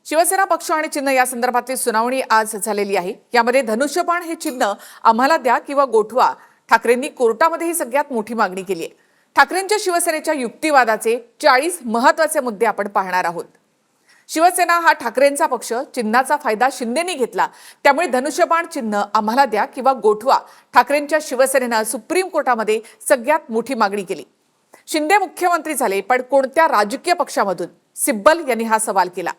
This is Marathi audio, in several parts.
शिवसेना पक्ष आणि चिन्ह या संदर्भातली सुनावणी आज झालेली आहे। यामध्ये धनुष्यबाण हे चिन्ह आम्हाला द्या किंवा गोठवा ठाकरेंनी कोर्टामध्ये ही सगळ्यात मोठी मागणी केली आहे। ठाकरेंच्या शिवसेनेच्या युक्तिवादाचे 40 महत्त्वाचे मुद्दे आपण पाहणार आहोत। शिवसेना हा ठाकरेंचा पक्ष, चिन्हाचा फायदा शिंदेंनी घेतला, त्यामुळे धनुष्यबाण चिन्ह आम्हाला द्या किंवा गोठवा ठाकरेंच्या शिवसेनेनं सुप्रीम कोर्टामध्ये सगळ्यात मोठी मागणी केली। शिंदे मुख्यमंत्री झाले, पण कोणत्या राजकीय पक्षामधून? सिब्बल यांनी हा सवाल केला।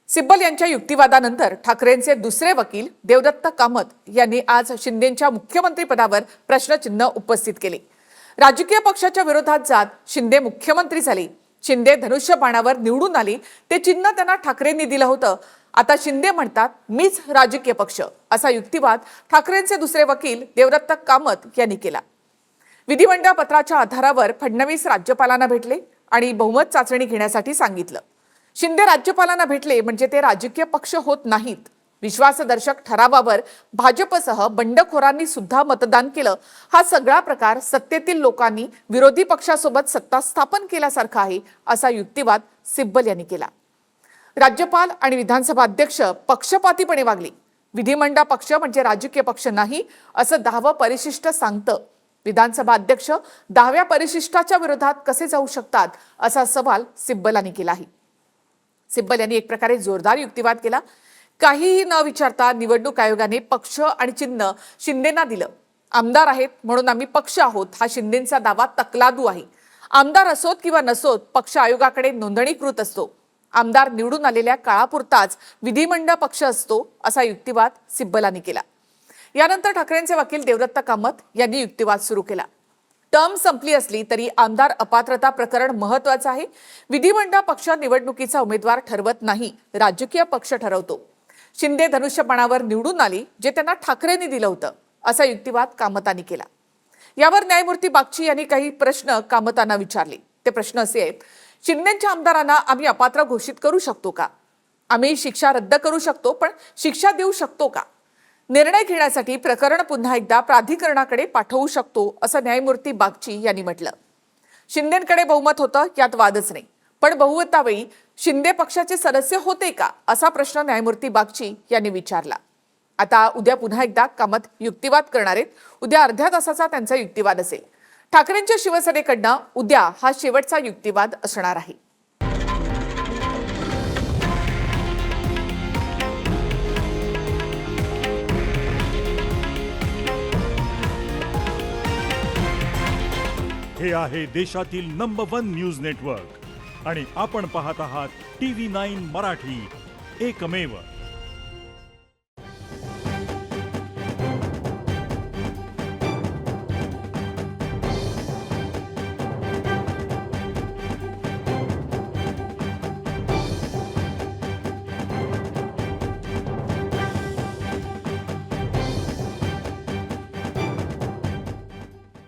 सिब्बल यांच्या युक्तिवादानंतर ठाकरेंचे दुसरे वकील देवदत्त कामत यांनी आज शिंदेंच्या मुख्यमंत्रीपदावर प्रश्नचिन्ह उपस्थित केले। राजकीय पक्षाच्या विरोधात जात शिंदे मुख्यमंत्री झाले, शिंदे धनुष्यबाणावर निवडून आले, ते चिन्ह त्यांना ठाकरेंनी दिलं होतं। आता शिंदे म्हणतात मीच राजकीय पक्ष, असा युक्तिवाद ठाकरेंचे दुसरे वकील देवदत्त कामत यांनी केला। विधिमंडळ पत्राच्या आधारावर फडणवीस राज्यपालांना भेटले आणि बहुमत चाचणी घेण्यासाठी सांगितलं। शिंदे राज्यपालांना भेटले म्हणजे ते राजकीय पक्ष होत नाहीत। विश्वासदर्शक ठरावावर भाजपसह बंडखोरांनी सुद्धा मतदान केलं। हा सगळा प्रकार सत्तेतील लोकांनी विरोधी पक्षासोबत सत्ता स्थापन केल्यासारखा आहे, असा युक्तिवाद सिब्बल यांनी केला। राज्यपाल आणि विधानसभा अध्यक्ष पक्षपातीपणे वागले। विधिमंडळ पक्ष म्हणजे राजकीय पक्ष नाही, असं 10वं परिशिष्ट सांगतं। विधानसभा अध्यक्ष 10व्या परिशिष्टाच्या विरोधात कसे जाऊ शकतात, असा सवाल सिब्बल यांनी केला आहे। सिब्बल यांनी एक प्रकारे जोरदार युक्तिवाद केला। काहीही न विचारता निवडणूक आयोगाने पक्ष आणि चिन्ह शिंदेंना दिलं। आमदार आहेत म्हणून आम्ही पक्ष आहोत, हा शिंदेंचा दावा तकलादू आहे। आमदार असोत किंवा नसोत, पक्ष आयोगाकडे नोंदणीकृत असतो। आमदार निवडून आलेल्या काळापुरताच विधिमंडळ पक्ष असतो, असा युक्तिवाद सिब्बल यांनी केला। यानंतर ठाकरेंचे वकील देवदत्त कामत यांनी युक्तिवाद सुरू केला। टर्म संपली असली तरी आमदार अपात्रता प्रकरण महत्त्वाचं आहे। विधिमंडळ पक्ष निवडणुकीचा उमेदवार ठरवत नाही, राजकीय पक्ष ठरवतो। शिंदे धनुष्यबाणावर निवडून आली, जे त्यांना ठाकरेंनी दिलं होतं, असा युक्तिवाद कामतांनी केला। यावर न्यायमूर्ती बागची यांनी काही प्रश्न कामतांना विचारले। ते प्रश्न असे आहेत: शिंदेंच्या आमदारांना आम्ही अपात्र घोषित करू शकतो का? आम्ही शिक्षा रद्द करू शकतो, पण शिक्षा देऊ शकतो का? निर्णय घेण्यासाठी प्रकरण पुन्हा एकदा प्राधिकरणाकडे पाठवू शकतो, असं न्यायमूर्ती बागची यांनी म्हटलं। शिंदेंकडे बहुमत होतं, यात वादच नाही, पण बहुमतावेळी शिंदे पक्षाचे सदस्य होते का, असा प्रश्न न्यायमूर्ती बागची यांनी विचारला। आता उद्या पुन्हा एकदा कामत युक्तिवाद करणार आहेत। उद्या अर्ध्या तासाचा त्यांचा युक्तिवाद असेल। ठाकरेंच्या शिवसेनेकडनं उद्या हा शेवटचा युक्तिवाद असणार आहे। हे आहे देशातील नंबर 1 न्यूज नेटवर्क आणि आपण पाहत आहात TV9 मराठी, एकमेव।